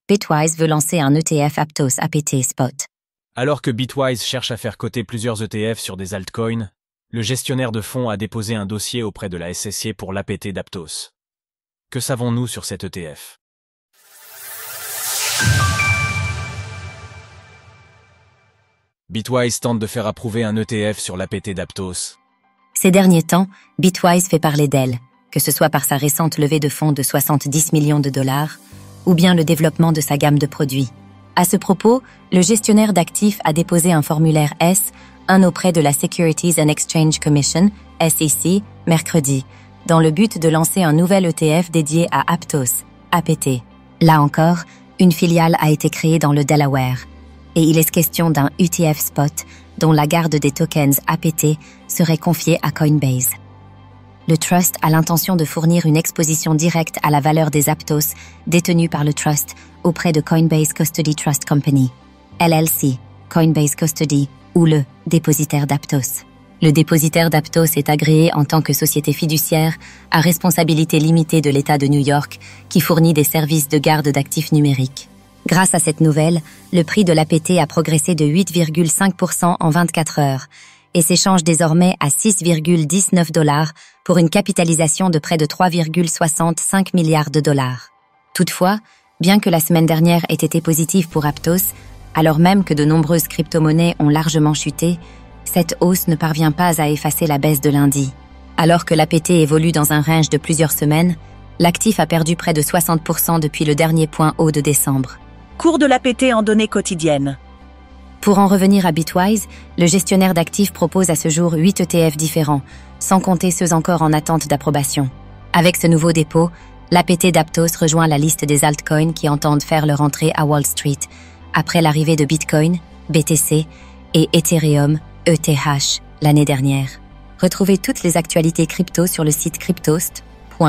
Bitwise veut lancer un ETF Aptos APT Spot. Alors que Bitwise cherche à faire coter plusieurs ETF sur des altcoins, le gestionnaire de fonds a déposé un dossier auprès de la SEC pour l'APT d'Aptos. Que savons-nous sur cet ETF? Bitwise tente de faire approuver un ETF sur l'APT d'Aptos. Ces derniers temps, Bitwise fait parler d'elle, que ce soit par sa récente levée de fonds de 70 millions de dollars, ou bien le développement de sa gamme de produits. À ce propos, le gestionnaire d'actifs a déposé un formulaire S1 auprès de la Securities and Exchange Commission, SEC, mercredi, dans le but de lancer un nouvel ETF dédié à Aptos, APT. Là encore, une filiale a été créée dans le Delaware, et il est question d'un ETF Spot dont la garde des tokens APT serait confiée à Coinbase. Le Trust a l'intention de fournir une exposition directe à la valeur des Aptos détenus par le Trust auprès de Coinbase Custody Trust Company, LLC, Coinbase Custody, ou le dépositaire d'Aptos. Le dépositaire d'Aptos est agréé en tant que société fiduciaire à responsabilité limitée de l'État de New York qui fournit des services de garde d'actifs numériques. Grâce à cette nouvelle, le prix de l'APT a progressé de 8,5% en 24 heures et s'échange désormais à 6,19 $ pour une capitalisation de près de 3,65 milliards de dollars. Toutefois, bien que la semaine dernière ait été positive pour Aptos, alors même que de nombreuses crypto-monnaies ont largement chuté, cette hausse ne parvient pas à effacer la baisse de lundi. Alors que l'APT évolue dans un range de plusieurs semaines, l'actif a perdu près de 60% depuis le dernier point haut de décembre. Cours de l'APT en données quotidiennes. Pour en revenir à Bitwise, le gestionnaire d'actifs propose à ce jour 8 ETF différents, sans compter ceux encore en attente d'approbation. Avec ce nouveau dépôt, l'APT d'Aptos rejoint la liste des altcoins qui entendent faire leur entrée à Wall Street, après l'arrivée de Bitcoin, BTC et Ethereum, ETH, l'année dernière. Retrouvez toutes les actualités crypto sur le site cryptost.fr.